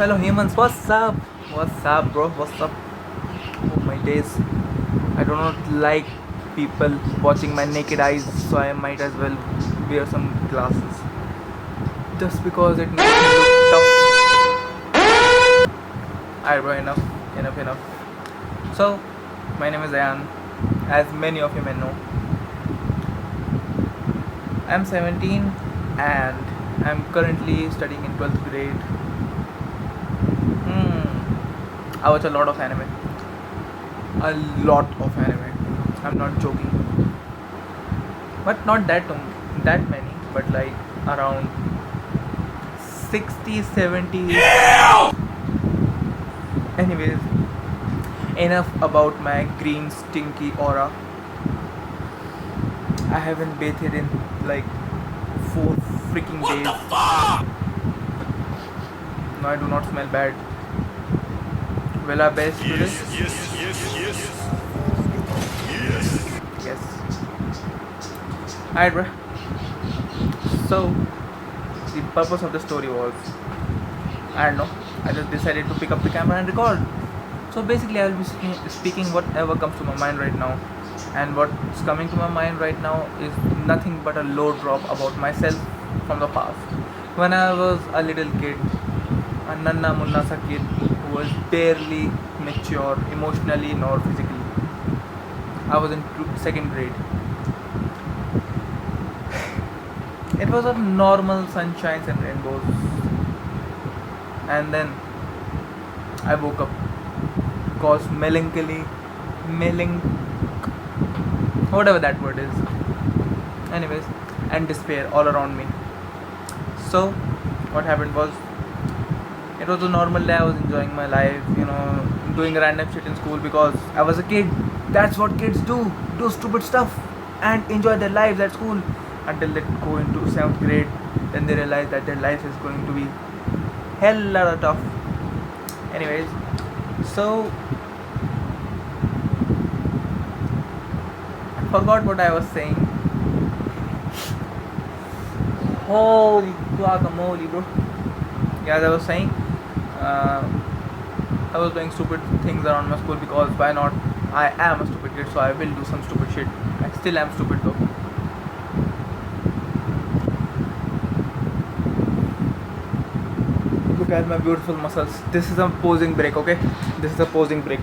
fellow humans, what's up? What's up, bro? What's up? Oh my days. I do not like people watching my naked eyes, so I might as well wear some glasses. Just because it makes me look tough. Alright, bro, enough. So, my name is Ayan. As many of you may know, I'm 17 and I'm currently studying in 12th grade. I watch a lot of anime. A lot of anime. I'm not joking. But not that many, but like around 60, 70. Anyways, enough about my green stinky aura. I haven't bathed in like 4 freaking days. No, I do not smell bad. Will I bathe today? Yes. Alright, bro. So, the purpose of the story was, I don't know, I just decided to pick up the camera and record. So basically I will be speaking whatever comes to my mind right now. And what's coming to my mind right now is nothing but a low drop about myself from the past. When I was a little kid, a nanna munna sa kid who was barely mature emotionally nor physically. I was in 2nd grade. It was a normal sunshines and rainbows. And then I woke up caused melancholy, whatever that word is. Anyways, and despair all around me. So, what happened was, it was a normal day. I was enjoying my life, doing random shit in school because I was a kid. That's what kids do stupid stuff and enjoy their lives at school until they go into 7th grade. Then they realize that their life is going to be hell lot of tough. Anyways, so I forgot what I was saying. Holy guacamole, bro. Yeah, as I was saying, I was doing stupid things around my school because why not? I am a stupid kid, so I will do some stupid shit. I still am stupid though. Look at my beautiful muscles. This is a posing break, okay? This is a posing break.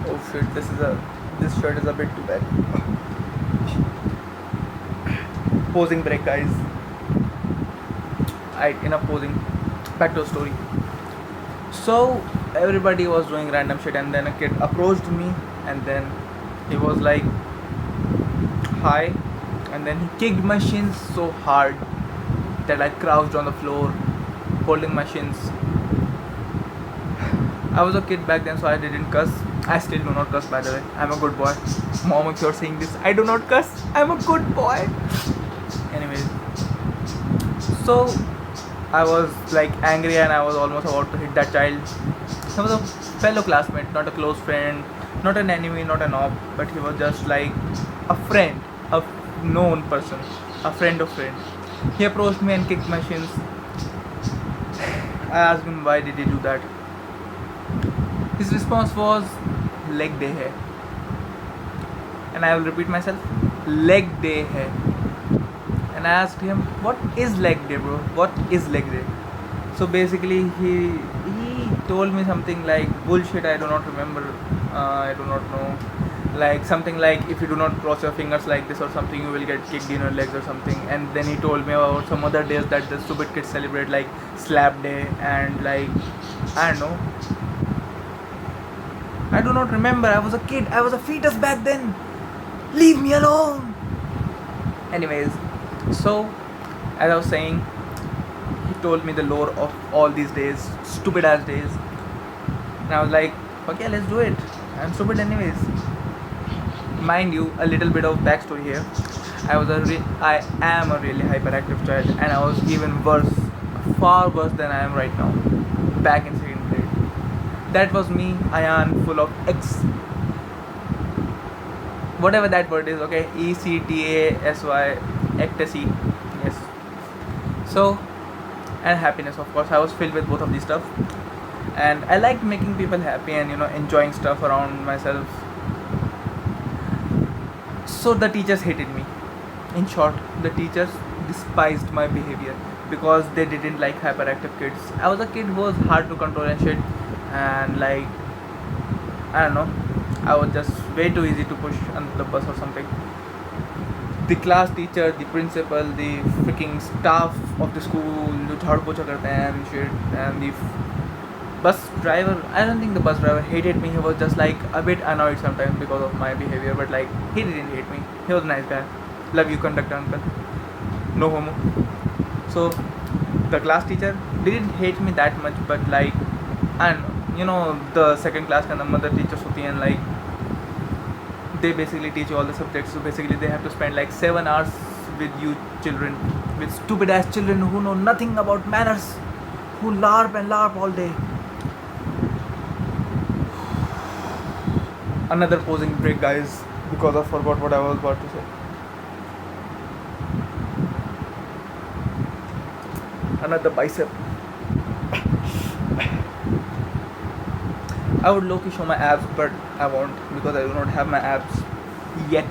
Oh shit, this shirt is a bit too bad. Posing break, guys. Enough posing. Back to the story. So everybody was doing random shit, and then a kid approached me, and then he was like, "Hi," and then he kicked my shins so hard that I crouched on the floor, holding my shins. I was a kid back then, so I didn't cuss. I still do not cuss, by the way. I'm a good boy. Mom, if you're saying this, I do not cuss. I'm a good boy. Anyways, so I was like angry and I was almost about to hit that child. He was a fellow classmate, not a close friend, not an enemy, not an op, but he was just like a friend, a known person, a friend of friend. He approached me and kicked my shins. I asked him why did he do that. His response was, leg day hai. And I will repeat myself, leg day hai. And I asked him, what is leg day, bro? What is leg day? So basically he told me something like bullshit. I do not remember. I do not know. Like something like, if you do not cross your fingers like this or something, you will get kicked in your legs or something. And then he told me about some other days that the stupid kids celebrate, like slap day and like, I don't know. I do not remember. I was a kid. I was a fetus back then. Leave me alone. Anyways, so as I was saying, he told me the lore of all these days, stupid ass days. And I was like, fuck yeah, let's do it. I'm stupid anyways. Mind you, a little bit of backstory here. I am a really hyperactive child, and I was even worse, far worse than I am right now. Back in 2nd grade. That was me, Ayan, full of whatever that word is, okay? ECTASY, ecstasy. Yes. So and happiness. Of course, I was filled with both of these stuff, and I liked making people happy and enjoying stuff around myself. So the teachers hated me. In short, the teachers despised my behavior because they didn't like hyperactive kids. I was a kid who was hard to control and shit, and like, I don't know, I was just way too easy to push under the bus or something. The class teacher, the principal, the freaking staff of the school जो झाड़ू पोछा करते हैं and shit, and the bus driver, I don't think the bus driver hated me. He was just like a bit annoyed sometimes because of my behavior, but like he didn't hate me. He was a nice guy. Love you, conductor uncle. No homo. So the class teacher didn't hate me that much, but like, and the second class के अंदर mother teachers होती हैं, like they basically teach you all the subjects. So basically they have to spend like 7 hours with you children, with stupid ass children who know nothing about manners, who larp and larp all day. Another posing break, guys, because I forgot what I was about to say. Another bicep. I would low-key show my abs, but I won't because I do not have my abs yet.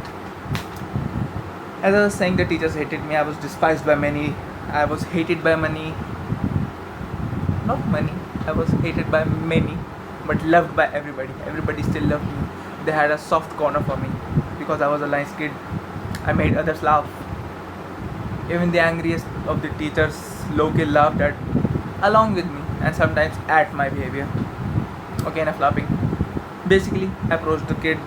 As I was saying, the teachers hated me. I was despised by many. I was hated by many. Not many. I was hated by many, but loved by everybody. Everybody still loved me. They had a soft corner for me because I was a nice kid. I made others laugh. Even the angriest of the teachers low-key laughed at along with me and sometimes at my behavior. Okay, enough laughing. Basically, I approached the kid.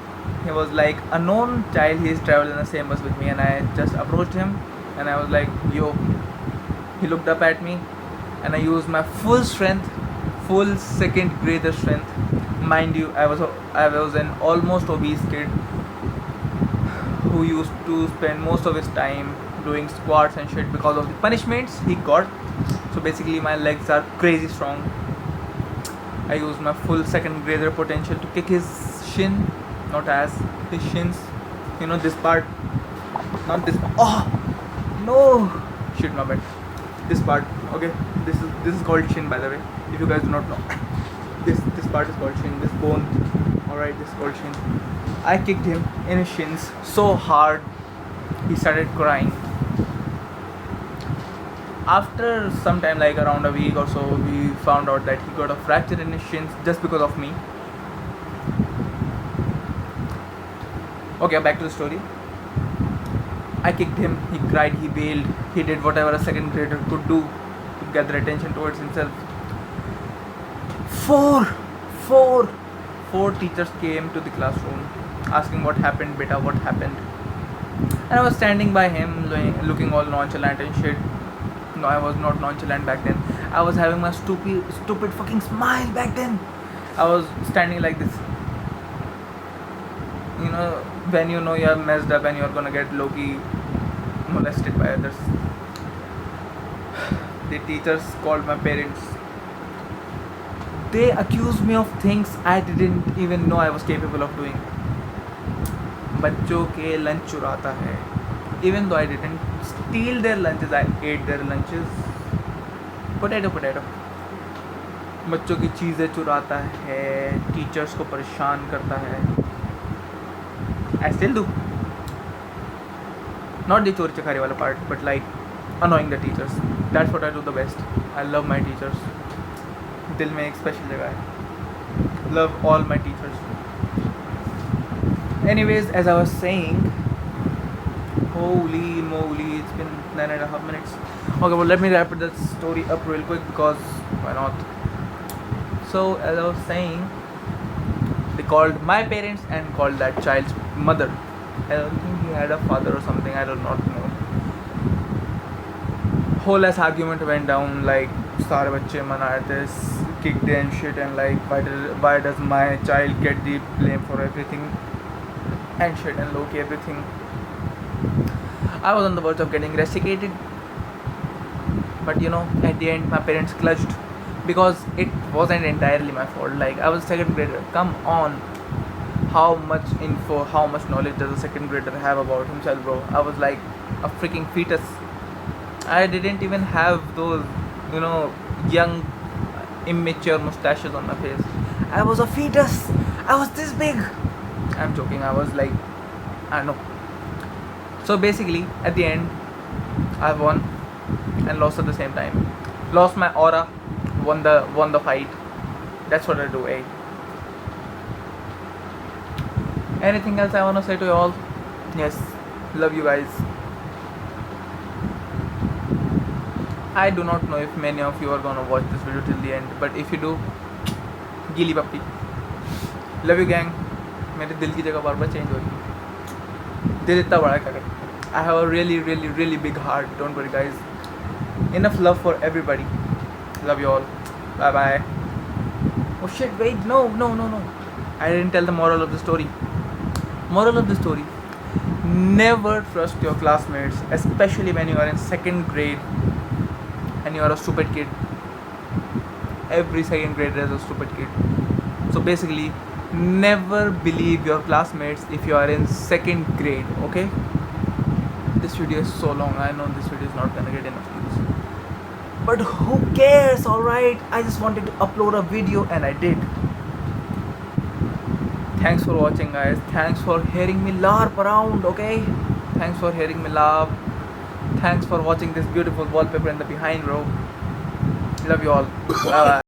He was like a known child. He's traveled in the same bus with me, and I just approached him and I was like, yo. He looked up at me and I used my full strength, full second grader strength. Mind you, I was an almost obese kid who used to spend most of his time doing squats and shit because of the punishments he got. So basically my legs are crazy strong. I used my full second grader potential to kick his shin, not ass, his shins. This part, not this part. Oh no, shit, my bad. This part, okay. This is called shin, by the way. If you guys do not know, this part is called shin. This bone, alright, this is called shin. I kicked him in his shins so hard, he started crying. After some time, like around a week or so, we found out that he got a fracture in his shins just because of me. Okay, back to the story. I kicked him, he cried, he wailed, he did whatever a second grader could do to gather attention towards himself. Four teachers came to the classroom asking what happened, beta, what happened. And I was standing by him looking all nonchalant and shit. No, I was not nonchalant back then. I was having my stupid fucking smile back then. I was standing like this. When you know you're messed up and you're gonna get low-key molested by others. The teachers called my parents. They accused me of things I didn't even know I was capable of doing. बच्चों के lunch चुराता है. Even though I didn't steal their lunches, I ate their lunches. Potato. बच्चों की चीज़ें चुराता है, teachers को परेशान करता है. I still do. Not the चोरी चकारी वाला part, but like annoying the teachers. That's what I do the best. I love my teachers. दिल में एक special जगह है. Love all my teachers. Anyways, as I was saying, holy moly, it's been 9.5 minutes. Okay, well, let me wrap this story up real quick because why not? So, as I was saying, they called my parents and called that child's mother. I don't think he had a father or something, I do not know. Whole ass argument went down, like, सारे बच्चे मना रहे थे, kicked and shit, and like, why does my child get the blame for everything? And shit, and low-key everything. I was on the verge of getting rusticated, but at the end my parents clutched because it wasn't entirely my fault. Like, I was a second grader. Come on, how much info, how much knowledge does a second grader have about himself, bro? I was like a freaking fetus. I didn't even have those you know, young, immature mustaches on my face. I was a fetus. I was this big. I'm joking. I was like, I don't know. So basically, at the end, I won and lost at the same time. Lost my aura, won the fight. That's what I do, eh? Anything else I wanna say to you all? Yes, love you guys. I do not know if many of you are gonna watch this video till the end, but if you do, gili puppy. Love you gang. मेरे दिल की जगह बार बार change हो रही है. दिल इतना बड़ा क्या करे. I have a really big heart. Don't worry guys. Enough love for everybody. Love you all. Bye bye. Oh shit, wait, no. I didn't tell the moral of the story. Moral of the story. Never trust your classmates, especially when you are in 2nd grade and you are a stupid kid. Every 2nd grader is a stupid kid. So basically, never believe your classmates if you are in 2nd grade, okay? This video is so long. I know this video is not gonna get enough views. But who cares, alright? I just wanted to upload a video and I did. Thanks for watching guys. Thanks for hearing me larp around, okay? Thanks for hearing me laugh. Thanks for watching this beautiful wallpaper in the behind row. Love you all. Bye bye.